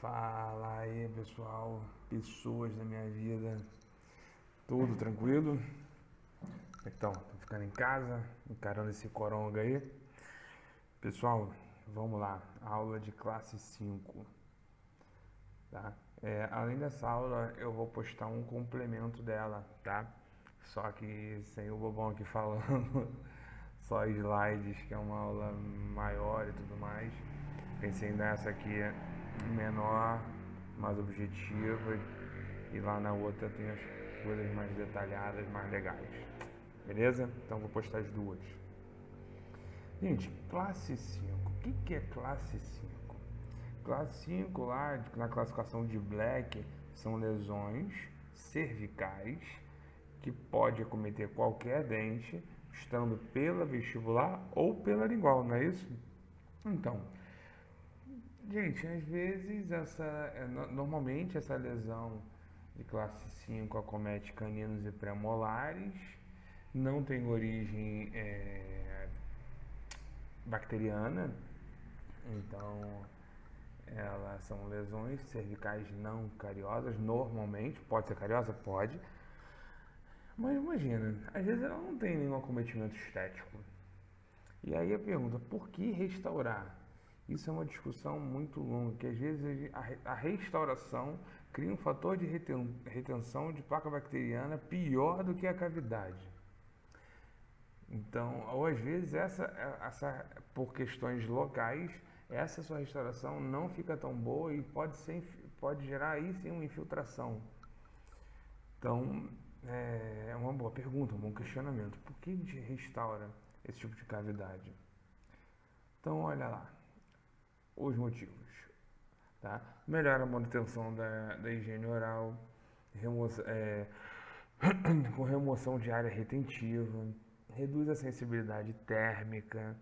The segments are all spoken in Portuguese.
Fala aí, pessoal, pessoas da minha vida, tudo tranquilo? Então, tô ficando em casa, encarando esse coronga aí. Pessoal, vamos lá, aula de classe 5, tá? Além dessa aula, eu vou postar um complemento dela, tá? Só que sem o bobão aqui falando, só slides, que é uma aula maior e tudo mais. Pensei nessa aqui menor, mais objetiva, e lá na outra tem as coisas mais detalhadas, mais legais. Beleza? Então vou postar as duas. Gente, classe 5. O que é classe 5? Classe 5 lá, na classificação de Black, são lesões cervicais que pode acometer qualquer dente, estando pela vestibular ou pela lingual, não é isso? Então, gente, às vezes normalmente essa lesão de classe 5 acomete caninos e premolares, não tem origem bacteriana, então elas são lesões cervicais não cariosas, normalmente, pode ser cariosa? Pode, mas imagina, às vezes ela não tem nenhum acometimento estético. E aí a pergunta, por que restaurar? Isso é uma discussão muito longa, que às vezes a restauração cria um fator de retenção de placa bacteriana pior do que a cavidade. Então, ou às vezes por questões locais, essa sua restauração não fica tão boa e pode gerar aí sim uma infiltração. Então, é uma boa pergunta, um bom questionamento. Por que a gente restaura esse tipo de cavidade? Então, olha lá, os motivos. Tá? Melhora a manutenção da higiene oral, com remoção de área retentiva, reduz a sensibilidade térmica,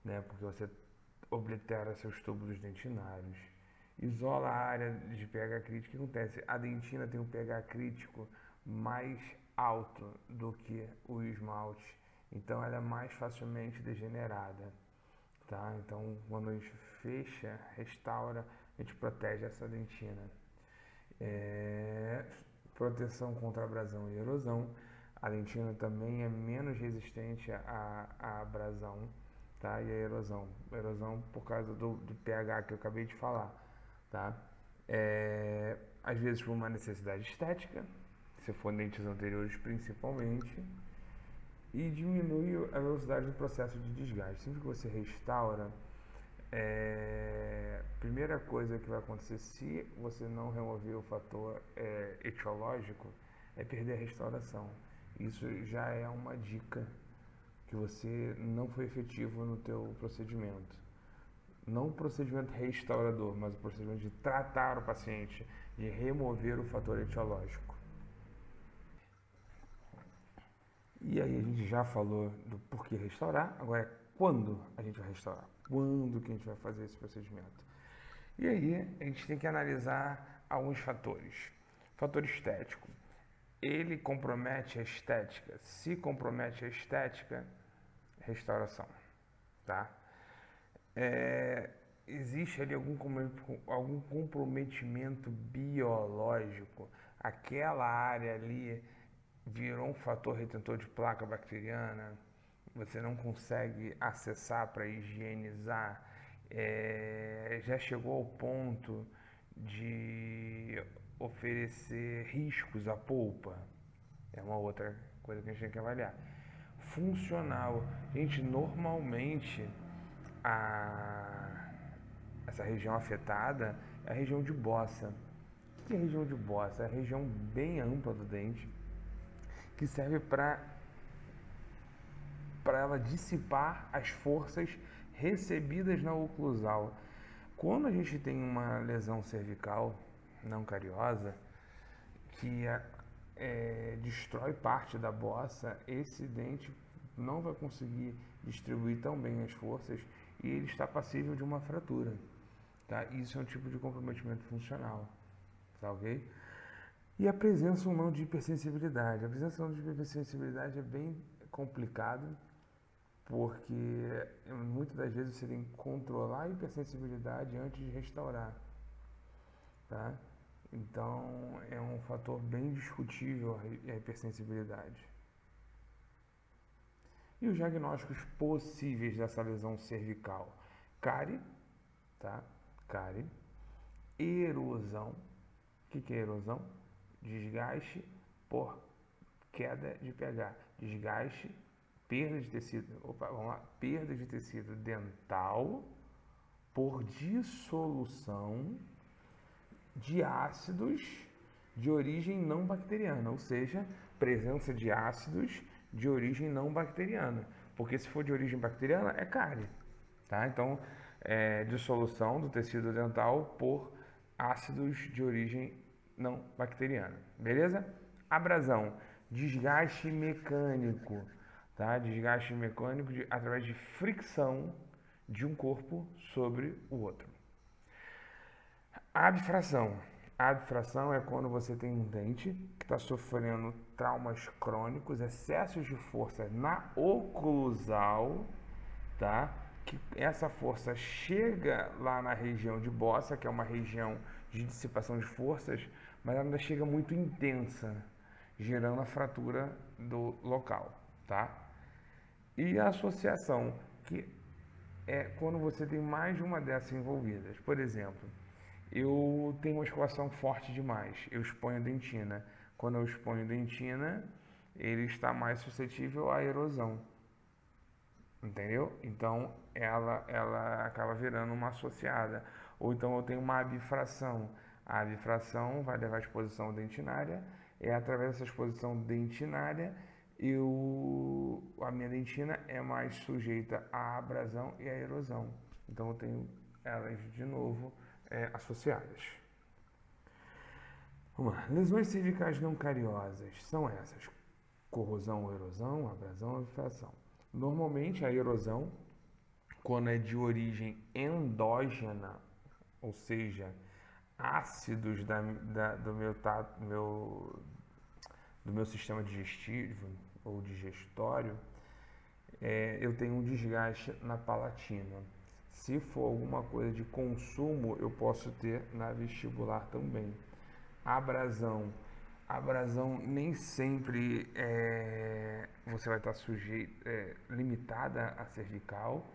né, porque você oblitera seus túbulos dentinários, isola a área de pH crítico. O que acontece? A dentina tem um pH crítico mais alto do que o esmalte, então ela é mais facilmente degenerada. Tá? Então, quando a gente fecha, restaura, a gente protege essa dentina. Proteção contra abrasão e erosão. A dentina também é menos resistente à abrasão, tá? E à erosão. Erosão por causa do pH que eu acabei de falar. Tá? Às vezes por uma necessidade estética, se for dentes anteriores principalmente, e diminui a velocidade do processo de desgaste. Sempre que você restaura, primeira coisa que vai acontecer se você não remover o fator etiológico é perder a restauração. Isso já é uma dica que você não foi efetivo no teu procedimento. Não o procedimento restaurador, mas o procedimento de tratar o paciente, de remover o fator etiológico. E aí a gente já falou do porquê restaurar, agora é quando a gente vai restaurar, quando que a gente vai fazer esse procedimento. E aí a gente tem que analisar alguns fatores. Fator estético, ele compromete a estética. Se compromete a estética, restauração, tá? Existe ali algum comprometimento biológico, aquela área ali virou um fator retentor de placa bacteriana, você não consegue acessar para higienizar, já chegou ao ponto de oferecer riscos à polpa, é uma outra coisa que a gente tem que avaliar. Funcional, gente, normalmente essa região afetada é a região de bossa. O que é a região de bossa? É a região bem ampla do dente, que serve para ela dissipar as forças recebidas na oclusal. Quando a gente tem uma lesão cervical não cariosa, que destrói parte da bossa, esse dente não vai conseguir distribuir tão bem as forças e ele está passível de uma fratura. Tá? Isso é um tipo de comprometimento funcional. Tá, ok? E a presença ou não de hipersensibilidade. A presença ou não de hipersensibilidade é bem complicado, porque muitas das vezes você tem que controlar a hipersensibilidade antes de restaurar. tá? Então, é um fator bem discutível a hipersensibilidade. E os diagnósticos possíveis dessa lesão cervical? Cárie, tá? Cárie, erosão. O que é erosão? Desgaste por queda de pH. Desgaste, perda de tecido. Opa, vamos lá. Perda de tecido dental por dissolução de ácidos de origem não bacteriana, ou seja, presença de ácidos de origem não bacteriana, porque se for de origem bacteriana é cárie, tá? Então, dissolução do tecido dental por ácidos de origem não bacteriana, beleza? Abrasão, desgaste mecânico, tá? Desgaste mecânico através de fricção de um corpo sobre o outro. Abfração. Abfração é quando você tem um dente que está sofrendo traumas crônicos, excessos de força na oclusal, tá? Que essa força chega lá na região de Bossa, que é uma região de dissipação de forças, mas ela ainda chega muito intensa, gerando a fratura do local, tá? E a associação, que é quando você tem mais de uma dessas envolvidas. Por exemplo, eu tenho uma escovação forte demais, eu exponho dentina. Quando eu exponho dentina, ele está mais suscetível à erosão, entendeu? Então, ela acaba virando uma associada. Ou então eu tenho uma abfração. A abfração vai levar à exposição dentinária, e através dessa exposição dentinária, a minha dentina é mais sujeita à abrasão e à erosão. Então, eu tenho elas de novo associadas. Vamos lá. Lesões cervicais não cariosas são essas: corrosão ou erosão, abrasão ou abfração. Normalmente a erosão, quando é de origem endógena, ou seja, ácidos do meu sistema digestivo ou digestório, eu tenho um desgaste na palatina. Se for alguma coisa de consumo, eu posso ter na vestibular também. Abrasão. Abrasão nem sempre você vai estar limitada à cervical,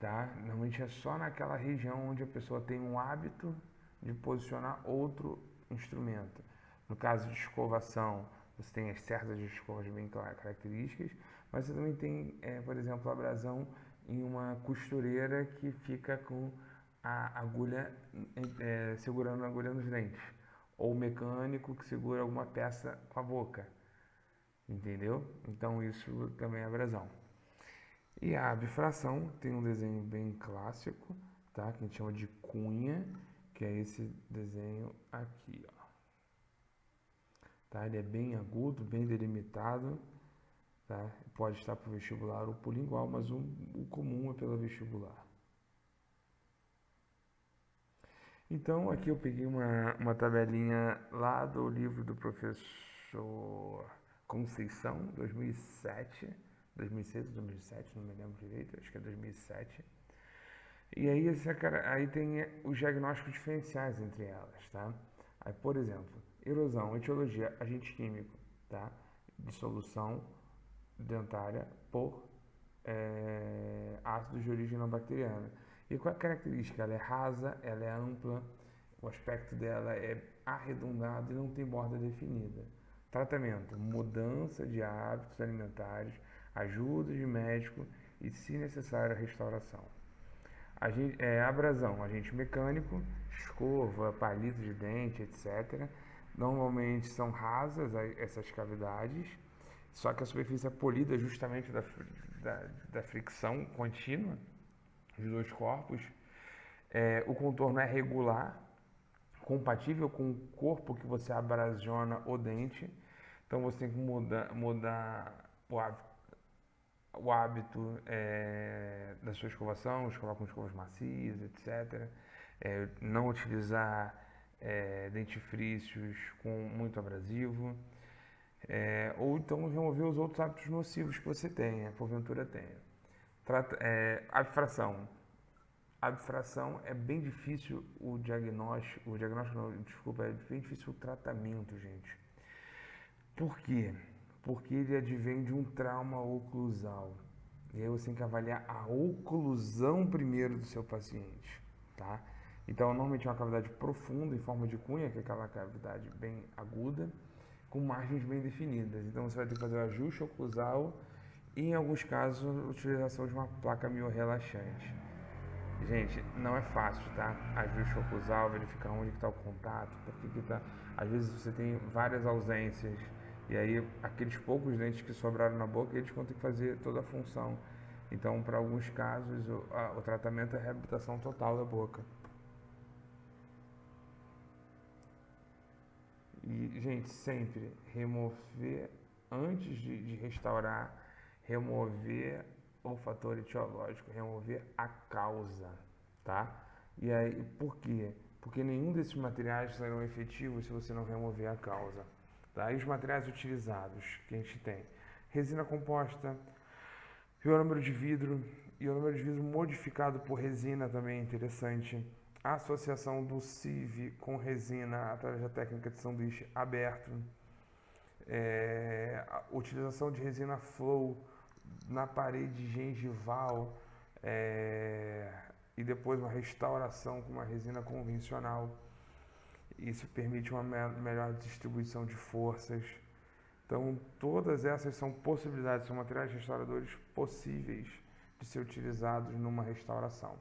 tá? Normalmente é só naquela região onde a pessoa tem um hábito de posicionar outro instrumento. No caso de escovação, você tem as cerdas de escovas bem características, mas você também tem, por exemplo, abrasão em uma costureira que fica com a agulha, segurando a agulha nos dentes, ou mecânico que segura alguma peça com a boca, entendeu? Então isso também é abrasão. E a abfração tem um desenho bem clássico, tá? Que a gente chama de cunha, que é esse desenho aqui, ó. Tá? Ele é bem agudo, bem delimitado, tá? Pode estar para o vestibular ou para o lingual, mas o comum é pelo vestibular. Então, aqui eu peguei uma tabelinha lá do livro do professor Conceição, 2007, 2006 ou 2007, não me lembro direito, acho que é 2007. E aí, aí tem os diagnósticos diferenciais entre elas, tá? Aí, por exemplo, erosão, etiologia, agente químico, tá? Dissolução dentária por ácidos de origem não bacteriana. E qual é a característica? Ela é rasa, ela é ampla, o aspecto dela é arredondado e não tem borda definida. Tratamento: mudança de hábitos alimentares, ajuda de médico e, se necessário, a restauração. Abrasão: agente mecânico, escova, palito de dente, etc. Normalmente são rasas essas cavidades, só que a superfície é polida justamente da fricção contínua dos dois corpos. O contorno é regular, compatível com o corpo que você abrasiona o dente. Então você tem que mudar o hábito da sua escovação, escovar com escovas macias, etc. Não utilizar dentifrícios com muito abrasivo. Ou então remover os outros hábitos nocivos que você tenha, porventura tenha. Abfração: a abfração é bem difícil o diagnóstico não, desculpa, é bem difícil o tratamento, gente. Por quê? Porque ele advém de um trauma oclusal. E aí você tem que avaliar a oclusão primeiro do seu paciente, tá? Então, normalmente é uma cavidade profunda em forma de cunha, que é aquela cavidade bem aguda, com margens bem definidas. Então, você vai ter que fazer o ajuste oclusal e, em alguns casos, a utilização de uma placa miorrelaxante. Gente, não é fácil, tá? Ajuste oclusal, verificar onde está o contato, porque que tá... Às vezes você tem várias ausências, e aí aqueles poucos dentes que sobraram na boca, eles vão ter que fazer toda a função. Então, para alguns casos, o tratamento é a reabilitação total da boca. E, gente, sempre remover, antes de restaurar, remover o fator etiológico, remover a causa, tá? E aí, por quê? Porque nenhum desses materiais serão efetivos se você não remover a causa, tá? E os materiais utilizados que a gente tem? Resina composta, ionômero de vidro, ionômero de vidro modificado por resina também é interessante. A associação do CIV com resina através da técnica de sanduíche aberto. A utilização de resina flow na parede gengival e depois uma restauração com uma resina convencional. Isso permite uma melhor distribuição de forças. Então, todas essas são possibilidades, são materiais restauradores possíveis de ser utilizados numa restauração.